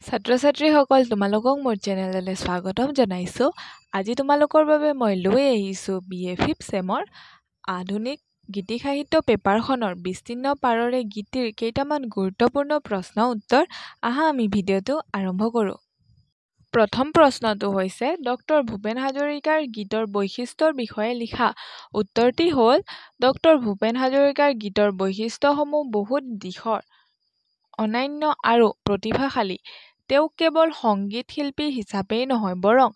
ছাত্ৰ-ছাত্ৰীসকল তোমালোকক মোৰ চেনেললৈ স্বাগতম জনাইছোঁ। আজি তোমালোকৰ বাবে মই লৈ আহিছোঁ BA 5th চেমৰ আধুনিক গীতি সাহিত্য পেপাৰখনৰ বিস্তীৰ্ণ পাৰৰে গীতিৰ কেইটামান গুৰুত্বপূৰ্ণ প্ৰশ্ন উত্তৰ। আহা আমি ভিডিঅ'টো আৰম্ভ কৰোঁ। প্ৰথম প্ৰশ্নটো হৈছে ডক্টৰ ভূপেন হাজৰিকাৰ গীতৰ বৈশিষ্ট্যৰ বিষয়ে লিখা। উত্তৰটি হ'ল ডক্টৰ ভূপেন হাজৰিকাৰ গীতৰ বৈশিষ্ট্যসমূহ বহুত দিশৰ অনন্য আৰু প্ৰতিভাশালী। তেওঁ কেৱল সংগীত শিল্পী হিচাপেই নহয় বৰং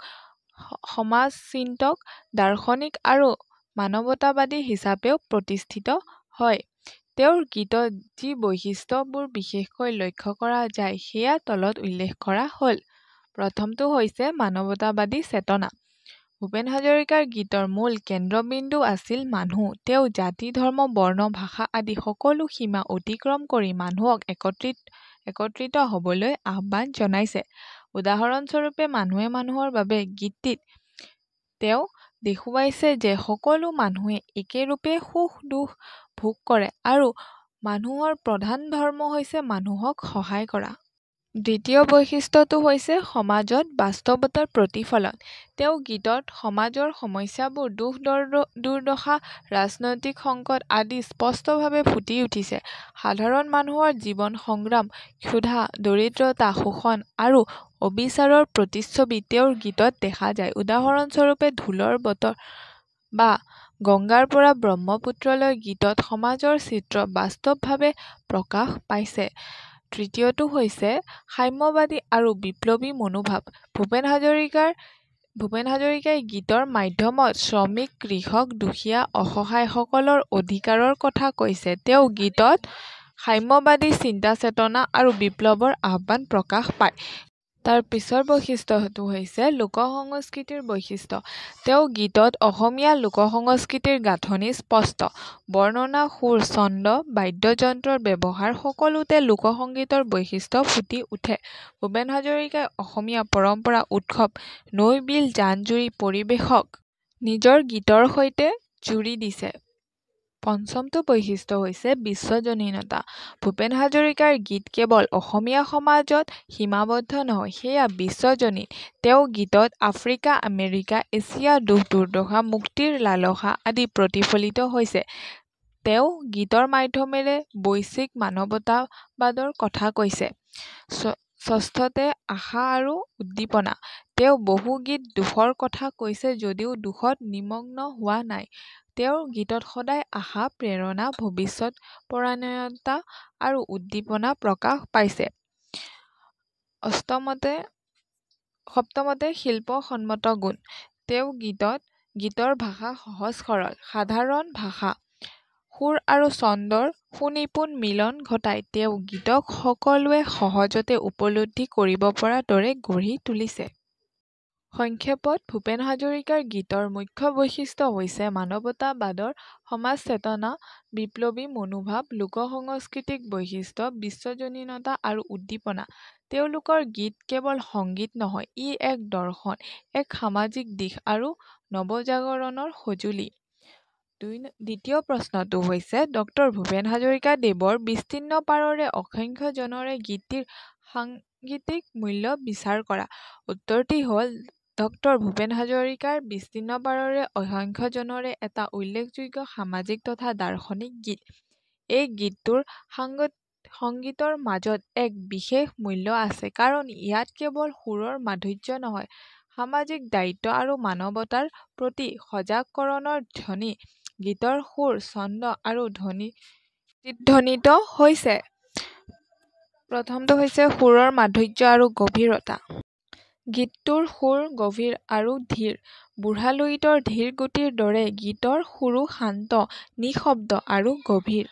সমাজচিন্তক, দাৰ্শনিক আৰু মানৱতাবাদী হিচাপেও প্ৰতিষ্ঠিত হয়। তেওঁৰ গীতত যি বৈশিষ্ট্যবোৰ বিশেষকৈ লক্ষ্য কৰা যায় সেয়া তলত উল্লেখ কৰা হ'ল। প্ৰথমটো হৈছে মানৱতাবাদী চেতনা। ভূপেন হাজৰিকাৰ গীতৰ মূল কেন্দ্ৰবিন্দু আছিল মানুহ। তেওঁ জাতি, ধৰ্ম, বৰ্ণ, ভাষা আদি সকলো সীমা অতিক্ৰম কৰি মানুহক একত্ৰিত হ'বলৈ আহ্বান জনাইছে। উদাহৰণস্বৰূপে মানুহে মানুহৰ বাবে গীতটিত তেওঁ দেখুৱাইছে যে সকলো মানুহে একেৰূপে সুখ-দুখ ভোগ কৰে আৰু মানুহৰ প্ৰধান ধৰ্ম হৈছে মানুহক সহায় কৰা। দ্বিতীয় বৈশিষ্ট্যটো হৈছে সমাজত বাস্তৱতাৰ প্ৰতিফলন। তেওঁ গীতত সমাজৰ সমস্যাবোৰ, দুখ-দুৰ্দশা, ৰাজনৈতিক সংকট আদি স্পষ্টভাৱে ফুটি উঠিছে। সাধাৰণ মানুহৰ জীৱন সংগ্ৰাম, ক্ষুধা, দৰিদ্ৰতা, শোষণ আৰু অবিচাৰৰ প্ৰতিচ্ছবি তেওঁৰ গীতত দেখা যায়। উদাহৰণস্বৰূপে ঢোলৰ বতৰ বা গংগাৰ পৰা ব্ৰহ্মপুত্ৰলৈ গীতত সমাজৰ চিত্ৰ বাস্তৱভাৱে প্ৰকাশ পাইছে। তৃতীয়টো হৈছে সাম্যবাদী আৰু বিপ্লৱী মনোভাৱ। ভূপেন হাজৰিকাই গীতৰ মাধ্যমত শ্ৰমিক, কৃষক, দুখীয়া, অসহায়সকলৰ অধিকাৰৰ কথা কৈছে। তেওঁ গীতত সাম্যবাদী চিন্তা-চেতনা আৰু বিপ্লৱৰ আহ্বান প্ৰকাশ পায়। তাৰ পিছৰ বৈশিষ্ট্যটো হৈছে লোকসংস্কৃতিৰ বৈশিষ্ট্য। তেওঁ গীতত অসমীয়া লোকসংস্কৃতিৰ গাঁথনি স্পষ্ট। বৰ্ণনা, সুৰ, ছন্দ, বাদ্যযন্ত্ৰৰ ব্যৱহাৰ সকলোতে লোকসংগীতৰ বৈশিষ্ট্য ফুটি উঠে। ভূপেন হাজৰিকাই অসমীয়া পৰম্পৰা, উৎসৱ, নৈ-বিল, জান-জুৰি পৰিৱেশক নিজৰ গীতৰ সৈতে জুৰি দিছে। পঞ্চমটো বৈশিষ্ট্য হৈছে বিশ্বজনীনতা। ভূপেন হাজৰিকাৰ গীত কেৱল অসমীয়া সমাজত সীমাবদ্ধ নহয়, সেয়া বিশ্বজনীন। তেওঁৰ গীতত আফ্ৰিকা, আমেৰিকা, এছিয়া, দুখ-দুৰ্দশা, মুক্তিৰ লালসা আদি প্ৰতিফলিত হৈছে। তেওঁ গীতৰ মাধ্যমেৰে বৈশ্বিক মানৱতাবাদৰ কথা কৈছে। ষষ্ঠতে আশা আৰু উদ্দীপনা। তেওঁ বহু গীত দুখৰ কথা কৈছে যদিও দুখত নিমগ্ন হোৱা নাই। তেওঁৰ গীতত সদায় আশা, প্ৰেৰণা, ভৱিষ্যৎপৰায়ণতা আৰু উদ্দীপনা প্ৰকাশ পাইছে। সপ্তমতে শিল্পসন্মত গুণ। তেওঁ গীতৰ ভাষা সহজ-সৰল, সাধাৰণ ভাষা, সুৰ আৰু ছন্দৰ সুনিপুণ মিলন ঘটাই তেওঁ গীতক সকলোৱে সহজতে উপলব্ধি কৰিব পৰা দৰে গঢ়ি তুলিছে। সংক্ষেপত ভূপেন হাজৰিকাৰ গীতৰ মুখ্য বৈশিষ্ট্য হৈছে মানৱতাবাদৰ সমাজ চেতনা, বিপ্লৱী মনোভাৱ, লোকসংস্কৃতিক বৈশিষ্ট্য, বিশ্বজনীনতা আৰু উদ্দীপনা। তেওঁলোকৰ গীত কেৱল সংগীত নহয়, ই এক দৰ্শন, এক সামাজিক দিশ আৰু নৱজাগৰণৰ সঁজুলি। দ্বিতীয় প্ৰশ্নটো হৈছে ডক্টৰ ভূপেন হাজৰিকা দেৱৰ বিস্তীৰ্ণ পাৰৰে অসংখ্য জনৰে গীতটিৰ সাংগীতিক মূল্য বিচাৰ কৰা। উত্তৰটি হ'ল ডক্টৰ ভূপেন হাজৰিকাৰ বিস্তীৰ্ণ পাৰৰে অসংখ্য জনৰে এটা উল্লেখযোগ্য সামাজিক তথা দাৰ্শনিক গীত। এই গীতটোৰ সংগীতৰ মাজত এক বিশেষ মূল্য আছে কাৰণ ইয়াত কেৱল সুৰৰ মাধুৰ্য নহয়, সামাজিক দায়িত্ব আৰু মানৱতাৰ প্ৰতি সজাগকৰণৰ ধ্বনি গীতৰ সুৰ, ছন্দ আৰু প্ৰতিধ্বনিত হৈছে। প্ৰথমটো হৈছে সুৰৰ মাধুৰ্য আৰু গভীৰতা। গীতটোৰ সুৰ গভীৰ আৰু ধীৰ। বুঢ়া লুইতৰ ধীৰ গতিৰ দৰে গীতৰ সুৰো শান্ত, নিঃশব্দ আৰু গভীৰ।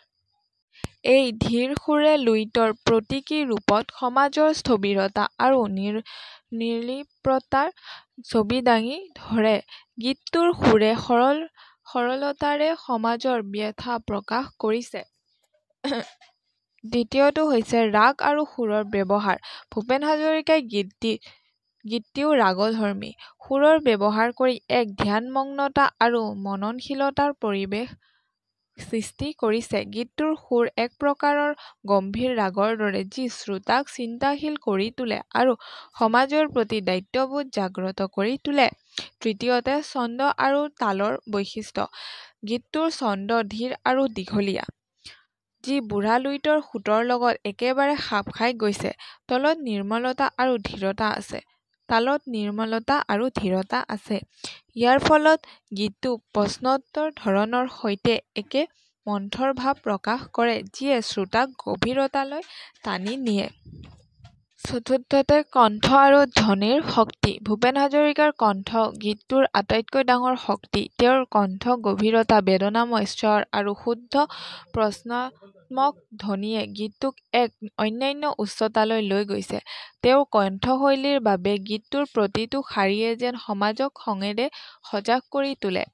এই ধীৰ সুৰে লুইতৰ প্ৰতীকী ৰূপত সমাজৰ স্থবিৰতা আৰু নিৰ্লিপ্ততাৰ ছবি দাঙি ধৰে। গীতটোৰ সুৰে সৰলতাৰে সমাজৰ ব্যথা প্ৰকাশ কৰিছে। দ্বিতীয়টো হৈছে ৰাগ আৰু সুৰৰ ব্যৱহাৰ। ভূপেন হাজৰিকাই গীতটিও ৰাগধৰ্মী। সুৰৰ ব্যৱহাৰ কৰি এক ধ্যানমগ্নতা আৰু মননশীলতাৰ পৰিৱেশ সৃষ্টি কৰিছে। গীতটোৰ সুৰ এক প্ৰকাৰৰ গম্ভীৰ ৰাগৰ দৰে যি শ্ৰোতাক চিন্তাশীল কৰি তোলে আৰু সমাজৰ প্ৰতি দায়িত্ববোধ জাগ্ৰত কৰি তোলে। তৃতীয়তে ছন্দ আৰু তালৰ বৈশিষ্ট্য। গীতটোৰ ছন্দ ধীৰ আৰু দীঘলীয়া, যি বুঢ়া লুইতৰ সুতৰ লগত একেবাৰে খাপ খাই গৈছে। তালত নিৰ্মলতা আৰু ধীৰতা আছে। ইয়াৰ ফলত গীতটো প্ৰশ্নোত্তৰ ধৰণৰ সৈতে একে মন্থৰ ভাৱ প্ৰকাশ কৰে, যিয়ে শ্ৰোতাক গভীৰতালৈ টানি নিয়ে। চতুৰ্থতে কণ্ঠ আৰু ধ্বনিৰ শক্তি। ভূপেন হাজৰিকাৰ কণ্ঠ গীতটোৰ আটাইতকৈ ডাঙৰ শক্তি। তেওঁৰ কণ্ঠ গভীৰতা, বেদনাময় স্বৰ আৰু শুদ্ধ প্ৰশ্নাত্মক ধ্বনিয়ে গীতটোক এক অনন্য উচ্চতালৈ লৈ গৈছে। তেওঁৰ কণ্ঠশৈলীৰ বাবে গীতটোৰ প্ৰতিটো শাৰীয়ে যেন সমাজক খঙেৰে সজাগ কৰি তোলে।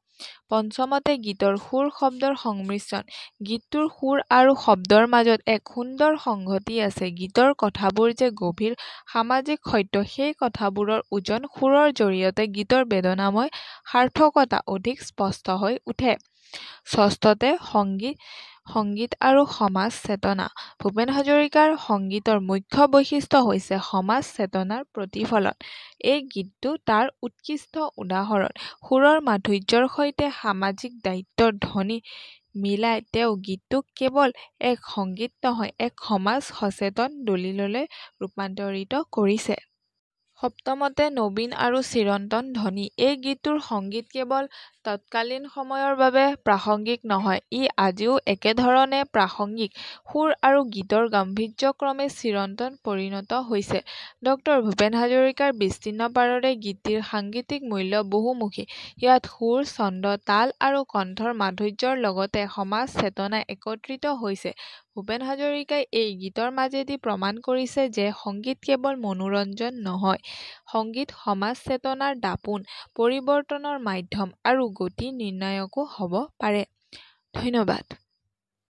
পঞ্চমতে গীতৰ সুৰ শব্দৰ সংমিশ্ৰণ। গীতটোৰ সুৰ আৰু শব্দৰ মাজত এক সুন্দৰ সংহতি আছে। গীতৰ কথাবোৰ যে গভীৰ সামাজিক সত্য, সেই কথাবোৰৰ ওজন সুৰৰ জৰিয়তে গীতৰ বেদনাময় সাৰ্থকতা অধিক স্পষ্ট হৈ উঠে। ষষ্ঠতে সংগীত আৰু সমাজ চেতনা। ভূপেন হাজৰিকাৰ সংগীতৰ মুখ্য বৈশিষ্ট্য হৈছে সমাজ চেতনাৰ প্ৰতিফলন। এই গীতটো তাৰ উৎকৃষ্ট উদাহৰণ। সুৰৰ মাধুৰ্যৰ সৈতে সামাজিক দায়িত্বৰ ধ্বনি মিলাই তেওঁ গীতটোক কেৱল এক সংগীত নহয়, এক সমাজ সচেতন দলিললৈ ৰূপান্তৰিত কৰিছে। সপ্তমতে নবীন আৰু চিৰন্তন ধ্বনি। এই গীতটোৰ সংগীত কেৱল তৎকালীন সময়ৰ বাবে প্ৰাসংগিক নহয়, ই আজিও একেধৰণে প্ৰাসংগিক। সুৰ আৰু গীতৰ গাম্ভীৰ্য ক্ৰমে চিৰন্তন পৰিণত হৈছে। ড ভূপেন হাজৰিকাৰ বিস্তীৰ্ণ পাৰৰে গীতটিৰ সাংগীতিক মূল্য বহুমুখী। ইয়াত সুৰ, ছন্দ, তাল আৰু কণ্ঠৰ মাধুৰ্যৰ লগতে সমাজ চেতনা একত্ৰিত হৈছে। ভূপেন হাজৰিকাই এই গীতৰ মাজেদি প্ৰমাণ কৰিছে যে সংগীত কেৱল মনোৰঞ্জন নহয়, সংগীত সমাজ চেতনাৰ দাপোন, পৰিৱৰ্তনৰ মাধ্যম আৰু গতি নিৰ্ণায়কো হ'ব পাৰে। ধন্যবাদ।